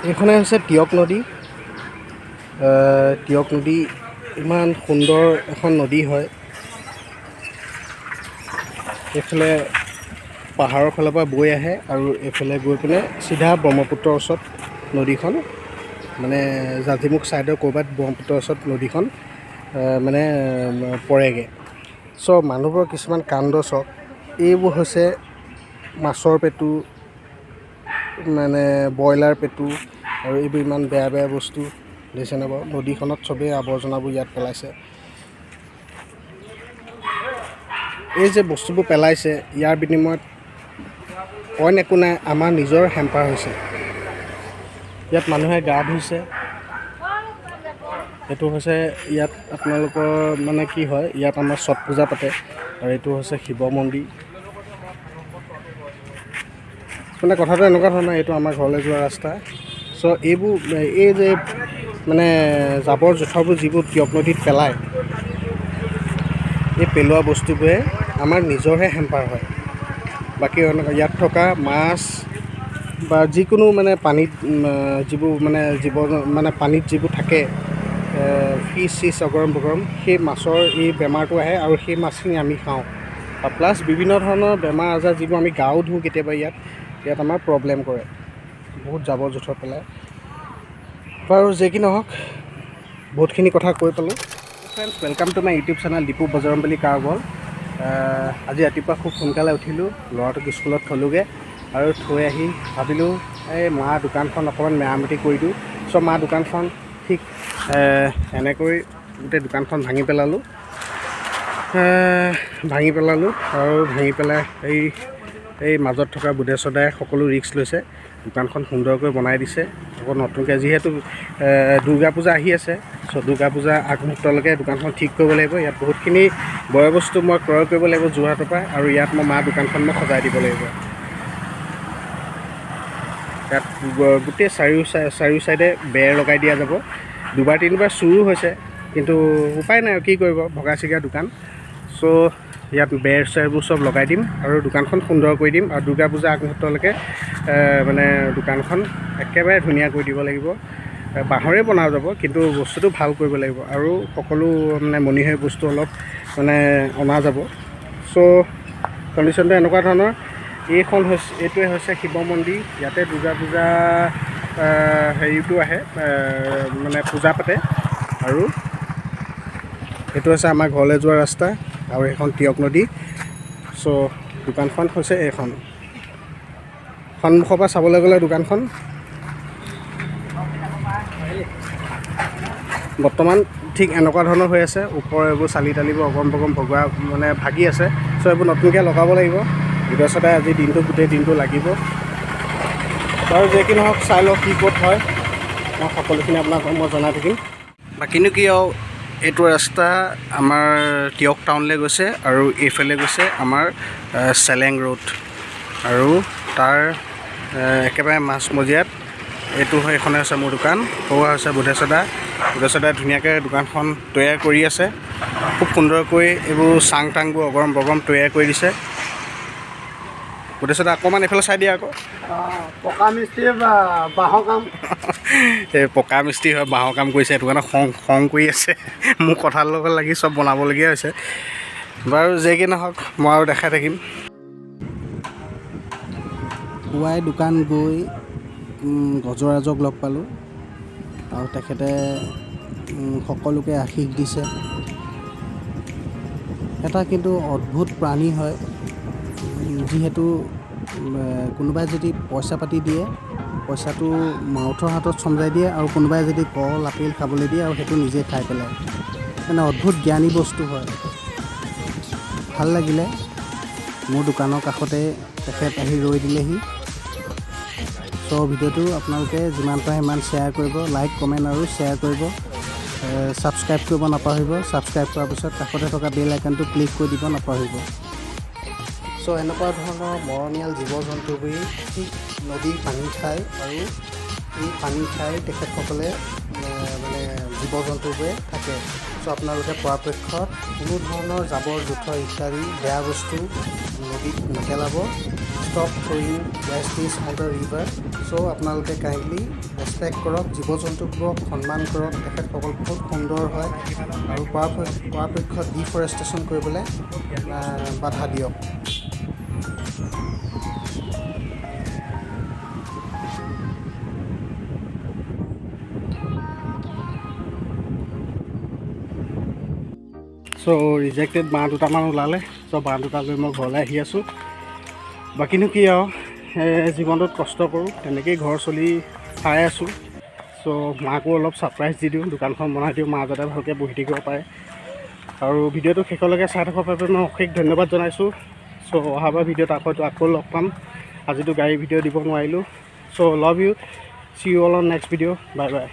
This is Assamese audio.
এইখনে হৈছে টিয়ক নদী। টিয়ক নদী ইমান সুন্দৰ এখন নদী হয়। এইফালে পাহাৰৰ ফালৰ পৰা বৈ আহে আৰু এইফালে গৈ পিনে চিধা ব্ৰহ্মপুত্ৰৰ ওচৰত নদীখন, মানে জাঁজিমুখ ছাইডৰ ক'ৰবাত ব্ৰহ্মপুত্ৰৰ ওচৰত নদীখন মানে পৰেগৈ। চ' মানুহবোৰৰ কিছুমান কাণ্ড চাওক, এইবোৰ হৈছে মাছৰ পেটু, মানে ব্ৰইলাৰ পেটু, আৰু এইবোৰ ইমান বেয়া বেয়া বস্তু দেখিছেনে বাৰু। নদীখনত চবেই আৱৰ্জনাবোৰ ইয়াত পেলাইছে। এই যে বস্তুবোৰ পেলাইছে, ইয়াৰ বিনিময়ত অইন একো নাই, আমাৰ নিজৰ হেম্পাৰ হৈছে। ইয়াত মানুহে গা ধুইছে। এইটো হৈছে ইয়াত আপোনালোকৰ মানে কি হয়, ইয়াত আমাৰ ছট পূজা পাতে, আৰু এইটো হৈছে শিৱ মন্দিৰ। মানে কথাটো এনেকুৱা ধৰণৰ, এইটো আমাৰ ঘৰলৈ যোৱা ৰাস্তা। চ' এইবোৰ এই যে মানে জাবৰ জোথৰবোৰ যিবোৰ টিয়ক নদীত পেলায়, এই পেলোৱা বস্তুবোৰে আমাৰ নিজৰহে হেম্পাৰ হয়। বাকী ইয়াত থকা মাছ বা যিকোনো মানে পানীত যিবোৰ মানে মানে পানীত যিবোৰ থাকে, ফিছ চিছ অগৰম বগৰম, সেই মাছৰ এই বেমাৰটো আহে আৰু সেই মাছখিনি আমি খাওঁ। আৰু প্লাছ বিভিন্ন ধৰণৰ বেমাৰ আজাৰ যিবোৰ আমি গাও ধুওঁ কেতিয়াবা, ইয়াত আমাৰ প্ৰব্লেম কৰে। বহুত জাবৰ জোথৰ পেলায়। বাৰু যি কি নহওক, বহুতখিনি কথা কৈ পালোঁ। Friends, welcome to my YouTube channel Dipu Bajrangbali car world. আজি ৰাতিপুৱা খুব সোনকালে উঠিলোঁ, ল'ৰাটোক স্কুলত থ'লোগৈ, আৰু থৈ আহি ভাবিলোঁ এই মা দোকানখন অকণমান মেৰামতি কৰি দিওঁ। চ' মা দোকানখন ঠিক এনেকৈ গোটেই দোকানখন ভাঙি পেলালোঁ। আৰু ভাঙি পেলাই এই মাজত থকা বুধেশ্বদাই সকলো ৰিস্ক লৈছে, দোকানখন সুন্দৰকৈ বনাই দিছে। আকৌ নতুনকৈ যিহেতু দুৰ্গা পূজা আহি আছে, চ' দুৰ্গা পূজা আগমুহূৰ্তলৈকে দোকানখন ঠিক কৰিব লাগিব। ইয়াত বহুতখিনি বয় বস্তু মই ক্ৰয় কৰিব লাগিব যোৰহাটৰ পৰা, আৰু ইয়াত মই মা দোকানখন মই সজাই দিব লাগিব। ইয়াত গোটেই চাৰিও চাইডে বেৰ লগাই দিয়া যাব। দুবাৰ তিনিবাৰ চুৰো হৈছে, কিন্তু উপায় নাই আৰু কি কৰিব, ভগা চিগা দোকান। চ' ইয়াত বেৰ চেৰবোৰ চব লগাই দিম আৰু দোকানখন সুন্দৰ কৰি দিম, আৰু দুৰ্গা পূজা আগমুহূৰ্তলৈকে মানে দোকানখন একেবাৰে ধুনীয়া কৰি দিব লাগিব। বাঁহৰে বনোৱা যাব, কিন্তু বস্তুটো ভাল কৰিব লাগিব, আৰু সকলো মানে মণিহাৰী বস্তু অলপ মানে অনা যাব। চ' কণ্ডিশ্যনটো এনেকুৱা ধৰণৰ। এইটোৱে হৈছে শিৱ মন্দিৰ। ইয়াতে দুৰ্গা পূজা হেৰিটো আহে, মানে পূজা পাতে। আৰু এইটো হৈছে আমাৰ ঘৰলৈ যোৱা ৰাস্তা, আৰু এইখন টিয়ক নদী। চ' দোকানখন হৈছে এইখন। সন্মুখৰ পৰা চাবলৈ গ'লে দোকানখন বৰ্তমান ঠিক এনেকুৱা ধৰণৰ হৈ আছে। ওপৰৰ এইবোৰ চালি তালিবোৰ অগম বগম ভগোৱা মানে ভাগি আছে। চ' এইবোৰ নতুনকৈ লগাব লাগিব। বুধেশ্বদাই আজি গোটেই দিনটো লাগিব। বাৰু যি কি নহওক, চাই লওক কি ক'ত হয়, মই সকলোখিনি আপোনাক মই জনাই থাকিম। বাকীনো কি আৰু, এইটো ৰাস্তা আমাৰ টিয়ক টাউনলৈ গৈছে, আৰু এইফালে গৈছে আমাৰ চেলেং ৰোড, আৰু তাৰ একেবাৰে মাজমজিয়াত এইখনে হৈছে মোৰ দোকান। সৌৱা হৈছে বুধেশ্বদাই ধুনীয়াকৈ দোকানখন তৈয়াৰ কৰি আছে। খুব সুন্দৰকৈ এইবোৰ চাং টাংবোৰ অগৰম বগৰম তৈয়াৰ কৰি দিছে। বুধেশ্বদা অকণমান এইফালে চাই দিয়া আকৌ। পকা মিস্ত্ৰী বা বাঁহৰ কাম। এই পকা মিস্ত্ৰী হয়, বাঁহৰ কাম কৰিছে, সেইটো কাৰণে খং কৰি আছে। মোৰ কথাৰ লগত লাগি চব বনাবলগীয়া হৈছে। বাৰু যি কি নহওক, মই আৰু দেখাই থাকিম। পুৱাই দোকান গৈ গজৰাজক লগ পালোঁ, আৰু তেখেতে সকলোকে আশীষ দিছে। এটা কিন্তু অদ্ভুত প্ৰাণী হয়, যিহেতু কোনোবাই যদি পইচা পাতি দিয়ে, পইচাটো মাউথৰ হাতত চমজাই দিয়ে, আৰু কোনোবাই যদি কল আপেল খাবলৈ দিয়ে, আৰু সেইটো নিজে খাই পেলায়। মানে অদ্ভুত জ্ঞানী বস্তু হয়। ভাল লাগিলে, মোৰ দোকানৰ কাষতে তেখেত আহি ৰৈ দিলেহি। চ' ভিডিঅ'টো আপোনালোকে যিমান পাৰে সিমান শ্বেয়াৰ কৰিব, লাইক কমেণ্ট আৰু শ্বেয়াৰ কৰিব। ছাবস্ক্ৰাইব কৰিব নাপাহৰিব। ছাবস্ক্ৰাইব কৰাৰ পিছত কাষতে থকা বেল আইকনটো ক্লিক কৰি দিব নাপাহৰিব। চ' এনেকুৱা ধৰণৰ মৰমীয়াল জীৱ জন্তুবোৰে ঠিক নদীৰ পানী খায়, আৰু এই পানী খাই তেখেতসকলে মানে জীৱ জন্তুবোৰে থাকে। চ' আপোনালোকে পৰাপক্ষত কোনো ধৰণৰ জাবৰ জোথৰ ইত্যাদি বেয়া বস্তু নদীত নেপেলাব। Stop throwing waste is on the river. So' আপোনালোকে কাইণ্ডলি ৰেচপেক্ট কৰক, জীৱ জন্তুবোৰক সন্মান কৰক। তেখেতসকল বহুত সুন্দৰ হয় আৰু পৰাপক্ষত ডিফৰেষ্টেশ্যন কৰিবলৈ বাধা দিয়ক। চ' ৰিজেক্টেড বাঁহ দুটামান ওলালে। চ' বাঁহ দুটা লৈ মই ঘৰলৈ আহি আছোঁ। বাকীনো কি আৰু জীৱনটোত কষ্ট কৰোঁ, তেনেকেই ঘৰ চলি খাই আছোঁ। চ' মাকো অলপ ছাৰপ্ৰাইজ দি দিওঁ, দোকানখন বনাই দিওঁ, মা যাতে ভালকৈ বহি থাকিব পাৰে। আৰু ভিডিঅ'টো শেষলৈকে চাই থকাৰ বাবে মই অশেষ ধন্যবাদ জনাইছোঁ। চ' অহাবাৰ ভিডিঅ'ত আকৌ লগ পাম। আজিতো গাড়ী ভিডিঅ' দিব নোৱাৰিলোঁ। So' love you, see you all on next video', bye by.